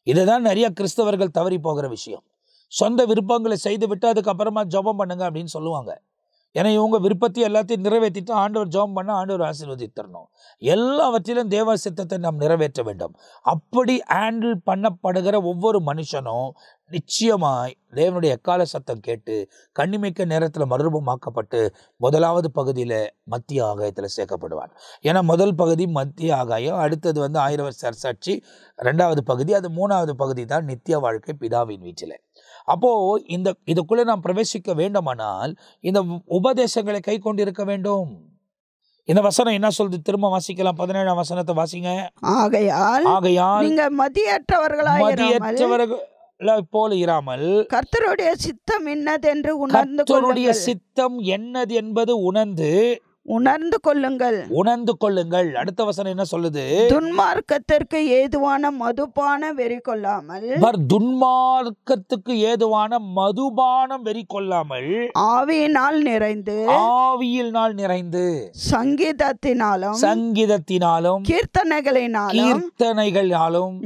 இதுதான் நிறைய கிறிஸ்தவர்கள் தவறி போகிற விஷயம். சொந்த விருப்பங்களை செய்துவிட்டு அதுக்கப்புறமா ஜெபம் பண்ணுங்க அப்படின்னு சொல்லுவாங்க. ஏன்னா இவங்க விருப்பத்தையும் எல்லாத்தையும் நிறைவேற்றிட்டு ஆண்டவர் ஜெபம் பண்ண ஆண்டவர் ஆசீர்வதித்தரணும். எல்லாவற்றிலும் தேவ சித்தத்தை நாம் நிறைவேற்ற வேண்டும். அப்படி ஹேண்டில் பண்ணப்படுகிற ஒவ்வொரு மனுஷனும் நிச்சயமாய் தேவனுடைய எக்கால சத்தம் கேட்டு கண்ணிமைக்க நேரத்தில் மறுரூபமாக்கப்பட்டு 1வது பகுதியில் மத்திய ஆகாயத்தில் சேர்க்கப்படுவான். ஏன்னா முதல் பகுதி மத்திய ஆகாயம், அடுத்தது வந்து 1000 வருஷ சாட்சி, 2வது பகுதி, அது 3வது பகுதி தான் நித்திய வாழ்க்கை பிதாவின் வீட்டில். அப்போது இதுக்குள்ளே நாம் பிரவேசிக்க வேண்டுமானால் இந்த உபதேசங்களை கை கொண்டிருக்க வேண்டும். இந்த வசனம் என்ன சொல்றது? திரும்ப வாசிக்கலாம். 17ஆம் வசனத்தை வாசிங்க. ஆகையால் நீங்கள் மதியற்றவர்கள் போல இராமல் கர்த்தருடைய சித்தம் என்னதென்று உணர்ந்து கர்த்தருடைய சித்தம் என்னது என்பது உணர்ந்து உணர்ந்து கொள்ளுங்கள். உணர்ந்து கொள்ளுங்கள். அடுத்த வசனம் என்ன சொல்லுது? துன்மார்க்கத்திற்கு ஏதுவான மதுபான வெறி கொள்ளாமல், துன்மார்க்கத்துக்கு ஏதுவான மதுபானம் வெறி கொள்ளாமல், ஆவியினால் நிறைந்து, ஆவியினால் நிறைந்து, சங்கீதத்தினாலும் சங்கீதத்தினாலும் கீர்த்தனைகளாலும்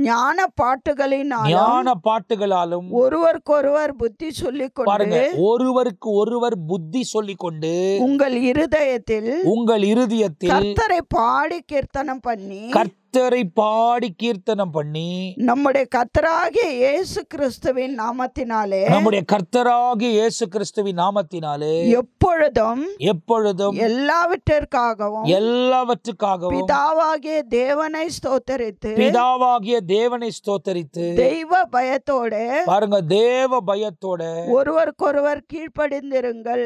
ஞான பாட்டுகளினாலும் ஒருவருக்கொருவர் புத்தி சொல்லிக் பாருங்க, கொண்டு ஒருவருக்கு ஒருவர் புத்தி சொல்லிக் கொண்டு உங்கள் இருதயத்தில் கர்த்தரை பாடி கீர்த்தனம் பண்ணி நம்முடைய கர்த்தராகிய இயேசு கிறிஸ்துவின் நாமத்தினாலே எப்பொழுதும் எல்லாவற்றிற்காகவும் பிதாவாகிய தேவனை ஸ்தோத்தரித்து தெய்வ பயத்தோடு, பாருங்க, தேவ பயத்தோடு ஒருவருக்கொருவர் கீழ்ப்படிந்திருங்கள்.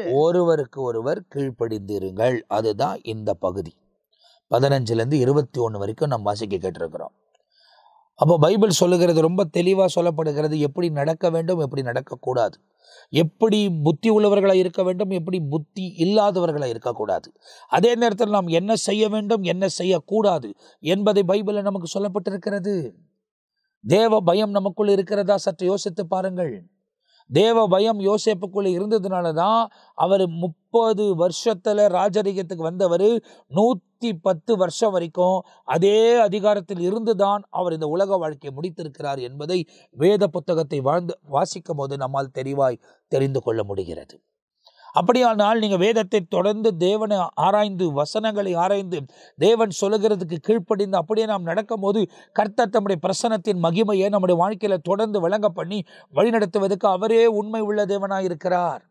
அதுதான் இந்த பகுதி 15 21 வரைக்கும் நம்ம வாசிக்க கேட்டிருக்கிறோம். அப்போ பைபிள் சொல்லுகிறது, ரொம்ப தெளிவாக சொல்லப்படுகிறது, எப்படி நடக்க வேண்டும், எப்படி நடக்கக்கூடாது, எப்படி புத்தி உள்ளவர்களாக இருக்க வேண்டும், எப்படி புத்தி இல்லாதவர்களாக இருக்கக்கூடாது, அதே நேரத்தில் நாம் என்ன செய்ய வேண்டும், என்ன செய்யக்கூடாது என்பதை பைபிளில் நமக்கு சொல்லப்பட்டிருக்கிறது. தேவ பயம் நமக்குள் இருக்கிறதா? சற்று யோசித்து பாருங்கள். தேவ பயம் யோசேப்புக்குள்ளே இருந்ததுனால தான் அவர் 30 வருஷத்துல ராஜரிகத்துக்கு வந்தவர் 110 வருஷம் வரைக்கும் அதே அதிகாரத்தில் இருந்துதான் அவர் இந்த உலக வாழ்க்கையை முடித்திருக்கிறார் என்பதை வேத புத்தகத்தை வாசிக்கும் போது நம்மால் தெளிவாய் தெரிந்து கொள்ள முடிகிறது. அப்படியானால் நீங்கள் வேதத்தை தொடர்ந்து தேவனை ஆராய்ந்து, வசனங்களை ஆராய்ந்து, தேவன் சொல்லுகிறதுக்கு கீழ்ப்படிந்து அப்படியே நாம் நடக்கும் போது கர்த்தர் தம்முடைய பிரசன்னத்தின் மகிமையை நம்முடைய வாழ்க்கையில் தொடர்ந்து வழங்க பண்ணி வழிநடத்துவதற்கு அவரே உண்மை உள்ள தேவனாய் இருக்கிறார்.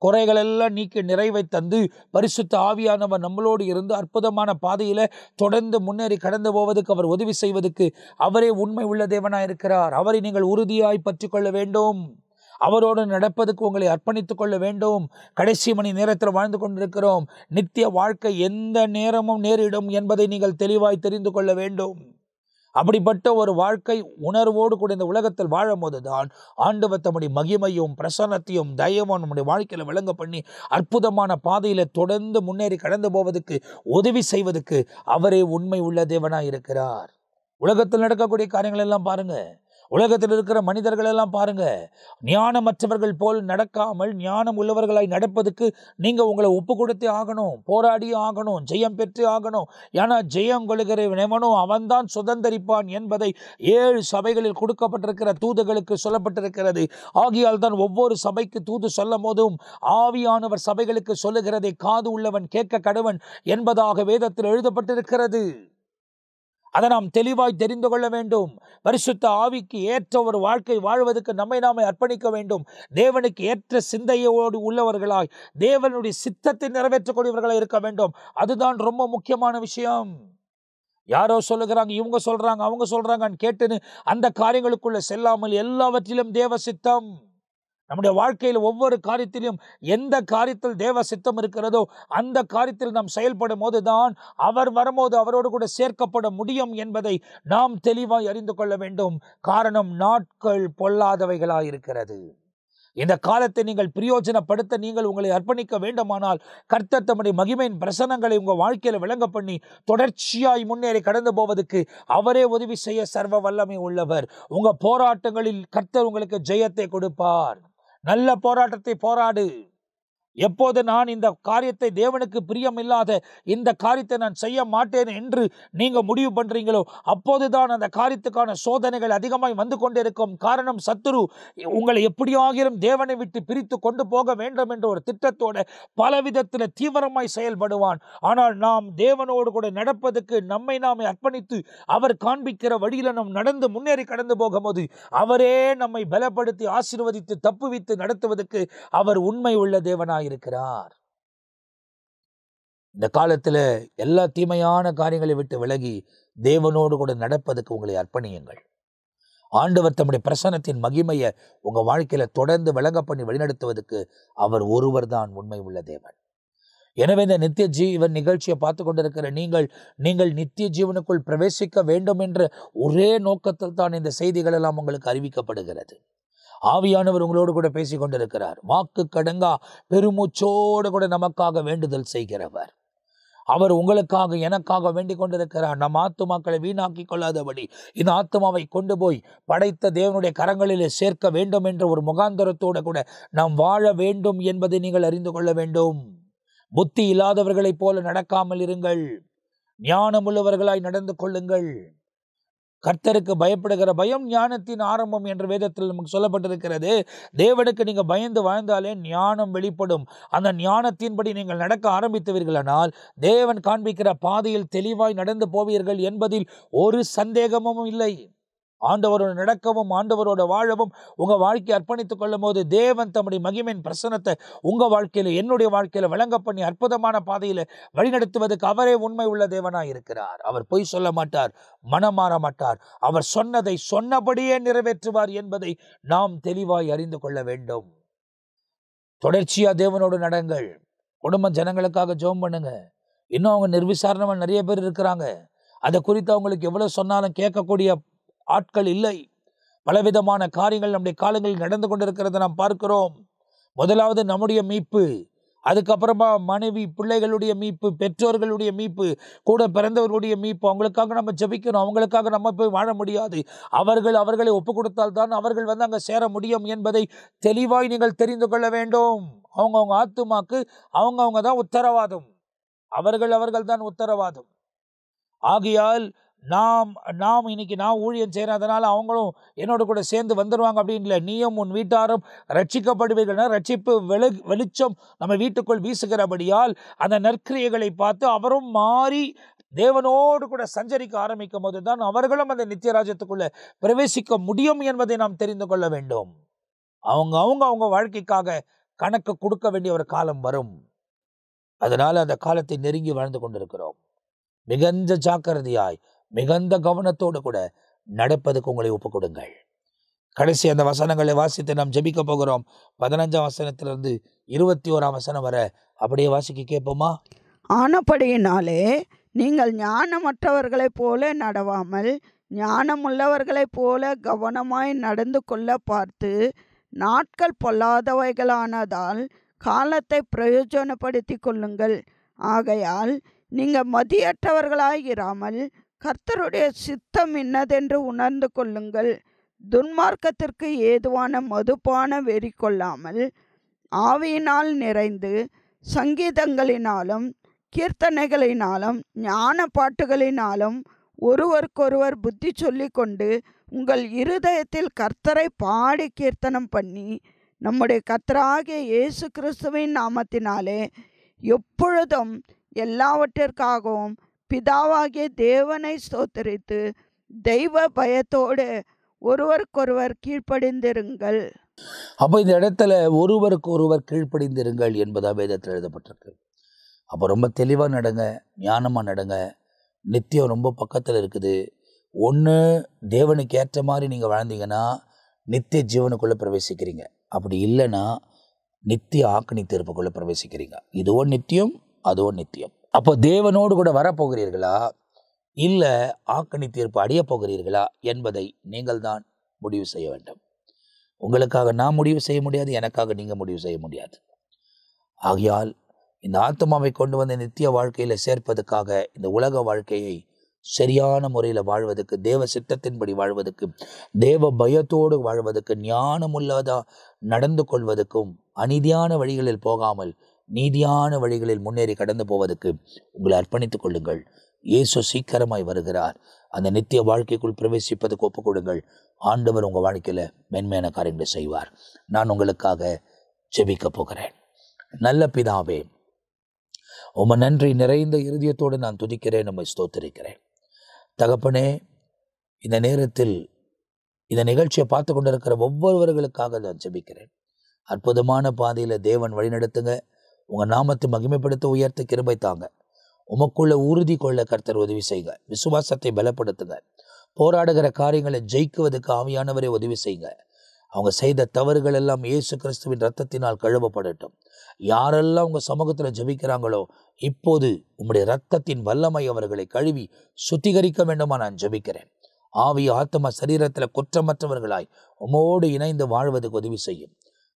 குறைகளெல்லாம் நீக்கி நிறைவை தந்து பரிசுத்த ஆவியானவர் நம்மளோடு இருந்து அற்புதமான பாதையில் தொடர்ந்து முன்னேறி கடந்து போவதற்கு அவர் உதவி செய்வதற்கு அவரே உண்மை உள்ள தேவனாய் இருக்கிறார். அவரை நீங்கள் உறுதியாய் பற்றி கொள்ள வேண்டும். அவரோடு நடப்பதுக்கு உங்களை அர்ப்பணித்துக் கொள்ள வேண்டும். கடைசி மணி நேரத்தில் வாழ்ந்து கொண்டிருக்கிறோம். நித்திய வாழ்க்கை எந்த நேரமும் நேரிடும் என்பதை நீங்கள் தெளிவாய் தெரிந்து கொள்ள வேண்டும். அப்படிப்பட்ட ஒரு வாழ்க்கை உணர்வோடு கூட இந்த உலகத்தில் வாழும் போதுதான் ஆண்டவர் தம்முடைய மகிமையும் பிரசன்னத்தையும் தயவும் நம்முடைய வாழ்க்கையில் விளங்க பண்ணி அற்புதமான பாதையில் தொடர்ந்து முன்னேறி கடந்து போவதற்கு உதவி செய்வதற்கு அவரே உண்மை உள்ள தேவனாய் இருக்கிறார். உலகத்தில் நடக்கக்கூடிய காரியங்கள் எல்லாம் பாருங்க, உலகத்தில் இருக்கிற மனிதர்கள் எல்லாம் பாருங்க, ஞானமற்றவர்கள் போல் நடக்காமல் ஞானம் உள்ளவர்களாய் நடப்பதுக்கு நீங்க உங்களை ஒப்பு கொடுத்தே ஆகணும், போராடி ஆகணும், ஜெயம் பெற்று ஆகணும். ஏன்னா ஜெயம் கொள்கிறவனோ அவன்தான் சுதந்தரிப்பான் என்பதை 7 சபைகளில் கொடுக்கப்பட்டிருக்கிற தூதுகளுக்கு சொல்லப்பட்டிருக்கிறது. ஆகியால் தான் ஒவ்வொரு சபைக்கு தூது சொல்லும் போதும் ஆவியானவர் சபைகளுக்கு சொல்லுகிறதை காது உள்ளவன் கேட்க கடவன் என்பதாக வேதத்தில் எழுதப்பட்டிருக்கிறது. அதை நாம் தெளிவாய் தெரிந்து கொள்ள வேண்டும். பரிசுத்த ஆவிக்கு ஏற்ற ஒரு வாழ்க்கை வாழ்வதற்கு நம்மை நாமே அர்ப்பணிக்க வேண்டும். தேவனுக்கு ஏற்ற சிந்தையோடு உள்ளவர்களாய் தேவனுடைய சித்தத்தை நிறைவேற்றக்கூடியவர்களாய் இருக்க வேண்டும். அதுதான் ரொம்ப முக்கியமான விஷயம். யாரோ சொல்லுகிறாங்க, இவங்க சொல்றாங்க, அவங்க சொல்றாங்கன்னு கேட்டுன்னு அந்த காரியங்களுக்குள்ள செல்லாமல் எல்லாவற்றிலும் தேவ சித்தம், நம்முடைய வாழ்க்கையில் ஒவ்வொரு காரியத்திலும் எந்த காரியத்தில் தேவ சித்தம் இருக்கிறதோ அந்த காரியத்தில் நாம் செயல்படும் போதுதான் அவர் வரும்போது அவரோடு கூட சேர்க்கப்பட முடியும் என்பதை நாம் தெளிவாய் அறிந்து கொள்ள வேண்டும். காரணம், நாட்கள் பொல்லாதவைகளாய் இருக்கிறது. இந்த காலத்தை நீங்கள் பிரயோஜனப்படுத்த நீங்கள் உங்களை அர்ப்பணிக்க வேண்டுமானால் கர்த்தர் தம்முடைய மகிமையின் பிரசன்னங்களை உங்கள் வாழ்க்கையில் விளங்க பண்ணி தொடர்ச்சியாய் முன்னேறி கடந்து போவதற்கு அவரே உதவி செய்ய சர்வ வல்லமை உள்ளவர். உங்கள் போராட்டங்களில் கர்த்தர் உங்களுக்கு ஜெயத்தை கொடுப்பார். நல்ல போராட்டத்தை போராடு. எப்போது நான் இந்த காரியத்தை தேவனுக்கு பிரியம் இல்லாத இந்த காரியத்தை நான் செய்ய மாட்டேன் என்று நீங்க முடிவு பண்றீங்களோ அப்போதுதான் அந்த காரியத்துக்கான சோதனைகள் அதிகமாய் வந்து கொண்டிருக்கும். காரணம், சத்துரு உங்களை எப்படியாகிலும் தேவனை விட்டு பிரித்து கொண்டு போக வேண்டும் என்ற ஒரு திட்டத்தோட பலவிதத்தில் தீவிரமாய் செயல்படுவான். ஆனால் நாம் தேவனோடு கூட நடப்பதற்கு நம்மை நாமே அர்ப்பணித்து அவர் காண்பிக்கிற வழியில நாம் நடந்து முன்னேறி கடந்து போகும்போது அவரே நம்மை பலப்படுத்தி ஆசீர்வதித்து தப்புவித்து நடத்துவதற்கு அவர் உண்மை உள்ள தேவனாய் இருக்கிறார். இந்த காலத்துல எல்லா தீமையான காரியங்களை விட்டு விலகி தேவனோடு கூட நடப்பதற்கு உங்களை அர்ப்பணியுங்கள். ஆண்டவர் தம்முடைய பிரசன்னத்தின் மகிமையை உங்க வாழ்க்கையில தொடர்ந்து விளங்க பண்ணி வழிநடத்துவதற்கு அவர் ஒருவர் தான் உண்மை உள்ள தேவன். எனவே இந்த நித்திய ஜீவன் நிகழ்ச்சியை பார்த்து கொண்டிருக்கிற நீங்கள் நித்திய ஜீவனுக்குள் பிரவேசிக்க வேண்டும் என்ற ஒரே நோக்கத்தில் தான் இந்த செய்திகள் எல்லாம் உங்களுக்கு அறிவிக்கப்படுகிறது. ஆவியானவர் உங்களோடு கூட பேசிக் கொண்டிருக்கிறார். வாக்கு கடங்கா பெருமூச்சோடு கூட நமக்காக வேண்டுதல் செய்கிறவர். அவர் உங்களுக்காக எனக்காக வேண்டிக் கொண்டிருக்கிறார். நம் ஆத்துமாக்களை வீணாக்கி கொள்ளாதபடி இந்த ஆத்துமாவை கொண்டு போய் படைத்த தேவனுடைய கரங்களிலே சேர்க்க வேண்டும் என்ற ஒரு முகாந்தரத்தோடு கூட நாம் வாழ வேண்டும் என்பதை நீங்கள் அறிந்து கொள்ள வேண்டும். புத்தி இல்லாதவர்களைப் போல நடக்காமல் இருங்கள், ஞானமுள்ளவர்களாய் நடந்து கொள்ளுங்கள். கர்த்தருக்கு பயப்படுகிற பயம் ஞானத்தின் ஆரம்பம் என்று வேதத்தில் நமக்கு சொல்லப்பட்டிருக்கிறது. தேவனுக்கு நீங்க பயந்து வாழ்ந்தாலே ஞானம் வெளிப்படும். அந்த ஞானத்தின்படி நீங்கள் நடக்க ஆரம்பித்தவர்களானால் தேவன் காண்பிக்கிற பாதையில் தெளிவாய் நடந்து போவீர்கள் என்பதில் ஒரு சந்தேகமும் இல்லை. ஆண்டவரோட நடக்கவும் ஆண்டவரோட வாழவும் உங்க வாழ்க்கையை அர்ப்பணித்துக் கொள்ளும் போது தேவன் தம்முடைய மகிமையின் பிரசன்னத்தை உங்க வாழ்க்கையில என்னுடைய வாழ்க்கையில வழங்க பண்ணி அற்புதமான பாதையில வழிநடத்துவதற்கு அவரே உண்மை உள்ள தேவனாய் இருக்கிறார். அவர் பொய் சொல்ல மாட்டார், மனம் மாற மாட்டார். அவர் சொன்னதை சொன்னபடியே நிறைவேற்றுவார் என்பதை நாம் தெளிவாய் அறிந்து கொள்ள வேண்டும். தொடர்ச்சியா தேவனோடு நடங்கள். குடும்ப ஜனங்களுக்காக ஜெபம் பண்ணுங்க. இன்னும் அவங்க நிர்விசாரணமா நிறைய பேர் இருக்கிறாங்க. அதை குறித்து அவங்களுக்கு எவ்வளவு சொன்னாலும் கேட்கக்கூடிய ஆட்கள் இல்லை. பலவிதமான காரியங்கள் நம்முடைய காலங்களில் நடந்து கொண்டிருக்கிறத நாம் பார்க்கிறோம். முதலாவது நம்முடைய மீட்பு, அதுக்கப்புறமா மனைவி பிள்ளைகளுடைய மீட்பு, பெற்றோர்களுடைய மீட்பு, கூட பிறந்தவர்களுடைய மீட்பு. அவங்களுக்காக நம்ம ஜெபிக்கணும். அவங்களுக்காக நம்ம போய் வாழ முடியாது. அவர்களை ஒப்பு கொடுத்தால் தான் அவர்கள் அங்கே சேர முடியும் என்பதை தெளிவாய் நீங்கள் தெரிந்து கொள்ள வேண்டும். அவங்கவுங்க ஆத்துமாக்கு அவங்கவுங்க தான் உத்தரவாதம். அவர்கள் தான் உத்தரவாதம். ஆகையால் நாம் இன்னைக்கு நான் ஊழியம் செய்கிறேன், அதனால அவங்களும் என்னோட கூட சேர்ந்து வந்துடுவாங்க அப்படின்னு இல்லை. நீயும் உன் வீட்டாரும் ரட்சிக்கப்படுவீர்கள்னா ரட்சிப்பு வெளிச்சம் நம்ம வீட்டுக்குள் வீசுகிறபடியால் அந்த நற்கிரியைகளை பார்த்து அவரும் மாறி தேவனோடு கூட சஞ்சரிக்க ஆரம்பிக்கும் போது தான் அவர்களும் அந்த நித்திய ராஜ்யத்துக்குள்ள பிரவேசிக்க முடியும் என்பதை நாம் தெரிந்து கொள்ள வேண்டும். அவங்க வாழ்க்கைக்காக கணக்கு கொடுக்க வேண்டிய ஒரு காலம் வரும். அதனால அந்த காலத்தை நெருங்கி வாழ்ந்து கொண்டிருக்கிறோம். மிகுந்த ஜாக்கிரதையாய் மிகுந்த கவனத்தோடு கூட நடப்பதுக்கு உங்களை ஒப்புக் கொடுங்கள். கடைசி அந்த வசனங்களை வாசித்து நாம் ஜெபிக்க போகிறோம். 15ஆம் வசனத்திலிருந்து 21ஆம் வசனம் வரை அப்படியே வாசிக்க கேட்போமா? ஆனபடியினாலே நீங்கள் ஞானமற்றவர்களைப் போல நடவாமல் ஞானமுள்ளவர்களைப் போல கவனமாய் நடந்து கொள்ள பார்த்து, நாட்கள் பொல்லாதவைகளானதால் காலத்தை பிரயோஜனப்படுத்தி கொள்ளுங்கள். ஆகையால் நீங்கள் மதியற்றவர்களாயிராமல் கர்த்தருடைய சித்தம் இன்னதென்று உணர்ந்து கொள்ளுங்கள். துன்மார்க்கத்திற்கு ஏதுவான மதுபான வெறி கொள்ளாமல் ஆவியினால் நிறைந்து சங்கீதங்களினாலும் கீர்த்தனைகளினாலும் ஞான பாட்டுகளினாலும் ஒருவருக்கொருவர் புத்தி சொல்லி கொண்டு உங்கள் இருதயத்தில் கர்த்தரை பாடி கீர்த்தனம் பண்ணி நம்முடைய கர்த்தராகிய இயேசு கிறிஸ்துவின் நாமத்தினாலே எப்பொழுதும் எல்லாவற்றிற்காகவும் பிதாவாகிய தேவனை ஸ்தோத்திரித்து தெய்வ பயத்தோடு ஒருவருக்கொருவர் கீழ்ப்படிந்திருங்கள். அப்போ இந்த இடத்துல ஒருவருக்கு ஒருவர் கீழ்ப்படிந்திருங்கள் என்பதா வேதத்தில் எழுதப்பட்டிருக்கு. அப்போ ரொம்ப தெளிவாக நடங்க, ஞானமாக நடங்க. நித்தியம் ரொம்ப பக்கத்தில் இருக்குது. ஒன்று தேவனுக்கு ஏற்ற மாதிரி நீங்கள் வாழ்ந்தீங்கன்னா நித்திய ஜீவனுக்குள்ளே பிரவேசிக்கிறீங்க. அப்படி இல்லைன்னா நித்திய ஆக்கினி தீர்ப்புக்குள்ளே பிரவேசிக்கிறீங்க. இதுவோ நித்தியம், அதுவோ நித்தியம். அப்போ தேவனோடு கூட வரப்போகிறீர்களா இல்லை ஆக்கினி தீர்ப்பு அடைய போகிறீர்களா என்பதை நீங்கள் தான் முடிவு செய்ய வேண்டும். உங்களுக்காக நான் முடிவு செய்ய முடியாது, எனக்காக நீங்கள் முடிவு செய்ய முடியாது. ஆகையால் இந்த ஆத்மாவை கொண்டு வந்து நித்திய வாழ்க்கையில் சேர்ப்பதற்காக இந்த உலக வாழ்க்கையை சரியான முறையில் வாழ்வதற்கு, தேவ சித்தத்தின்படி வாழ்வதற்கு, தேவ பயத்தோடு வாழ்வதற்கு, ஞானமுள்ளதா நடந்து கொள்வதற்கும், அநீதியான வழிகளில் போகாமல் நீதியான வழிகளில் முன்னேறி கடந்து போவதற்கு உங்களை அர்ப்பணித்துக் கொள்ளுங்கள். இயேசு சீக்கிரமாய் வருகிறார். அந்த நித்திய வாழ்க்கைக்குள் பிரவேசிப்பதற்கு ஒப்புக் கொடுங்கள். ஆண்டவர் உங்கள் வாழ்க்கையில் மென்மையான காரியங்களை செய்வார். நான் உங்களுக்காக ஜெபிக்க போகிறேன். நல்ல பிதாவே, உம நன்றி நிறைந்த இருதயத்தோடு நான் துதிக்கிறேன், உம்மை ஸ்தோத்திரிக்கிறேன். தகப்பனே, இந்த நேரத்தில் இந்த நிகழ்ச்சியை பார்த்து கொண்டிருக்கிற ஒவ்வொருவர்களுக்காக நான் ஜெபிக்கிறேன். அற்புதமான பாதையில் தேவன் வழிநடத்துங்க. உங்கள் நாமத்தை மகிமைப்படுத்த உயர்த்த கிருபை தாங்க. உமக்குள்ள உறுதி கொள்ள கர்த்தர் உதவி செய்யுங்க. விசுவாசத்தை பலப்படுத்துங்க. போராடுகிற காரியங்களை ஜெயிக்குவதற்கு ஆவியானவரை உதவி செய்யுங்க. அவங்க செய்த தவறுகள் எல்லாம் இயேசு கிறிஸ்துவின் இரத்தத்தினால் கழுவப்படட்டும். யாரெல்லாம் உங்கள் சமூகத்தில் ஜெபிக்கிறாங்களோ இப்போது உம்முடைய இரத்தத்தின் வல்லமை அவர்களை கழுவி சுத்திகரிக்க வேண்டுமா நான் ஜெபிக்கிறேன். ஆவி ஆத்மா சரீரத்தில் குற்றமற்றவர்களாய் உம்மோடு இணைந்து வாழ்வதற்கு உதவி செய்யும்.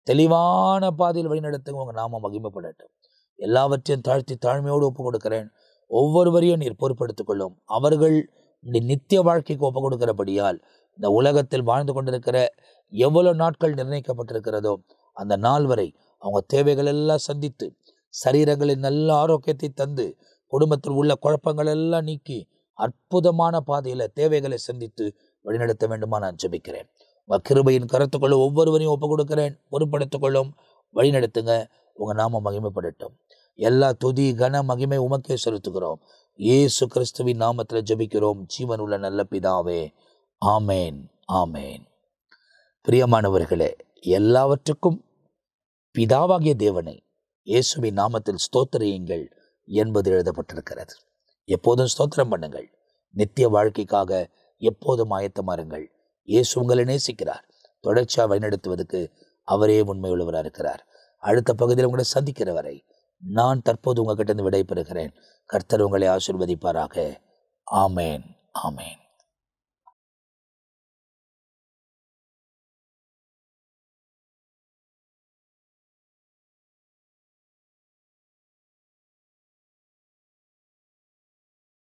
தெளிவான பாதையில் வழிநடத்துங்க. உங்கள் நாமம் மகிமைப்படட்டும். எல்லாவற்றையும் தாழ்த்தி தாழ்மையோடு ஒப்பு கொடுக்கிறேன். ஒவ்வொருவரையும் நீர் பொறுப்படுத்திக் கொள்ளும். அவர்கள் நித்திய வாழ்க்கைக்கு ஒப்பு கொடுக்கிறபடியால் இந்த உலகத்தில் வாழ்ந்து கொண்டிருக்கிற எவ்வளவு நாட்கள் நிர்ணயிக்கப்பட்டிருக்கிறதோ அந்த நாள் வரை அவங்க தேவைகள் எல்லாம் சந்தித்து, சரீரங்களின் நல்ல ஆரோக்கியத்தை தந்து, குடும்பத்தில் உள்ள குழப்பங்கள் எல்லாம் நீக்கி அற்புதமான பாதையில தேவைகளை சந்தித்து வழிநடத்த வேண்டுமா நான் ஜெபிக்கிறேன். கிருபையின் கருத்துக்கொள்ள ஒவ்வொருவரையும் ஒப்பு கொடுக்கிறேன். பொறுப்படுத்திக் கொள்ளும், வழிநடத்துங்க. உங்க நாம மகிமைப்படட்டும். எல்லா துதி கன மகிமை உமக்கே செலுத்துகிறோம். இயேசு கிறிஸ்துவின் நாமத்தில் ஜெபிக்கிறோம் ஜீவன் உள்ள நல்ல பிதாவே, ஆமேன், ஆமேன். பிரியமானவர்களே, எல்லாவற்றுக்கும் பிதாவாகிய தேவனை இயேசுவின் நாமத்தில் ஸ்தோத்திரியுங்கள் என்பது எழுதப்பட்டிருக்கிறது. எப்போதும் ஸ்தோத்திரம் பண்ணுங்கள். நித்திய வாழ்க்கைக்காக எப்போதும் ஆயத்தமாருங்கள். இயேசு உங்களை நேசிக்கிறார். தொடர்ச்சியாக வழிநடத்துவதற்கு அவரே உண்மையுள்ளவராக இருக்கிறார். அடுத்த பகுதியில் உங்களை சந்திக்கிற வரை நான் தற்போது உங்ககிட்ட இருந்து விடைபெறுகிறேன். கர்த்தர் உங்களை ஆசீர்வதிப்பாராக. ஆமேன், ஆமேன்.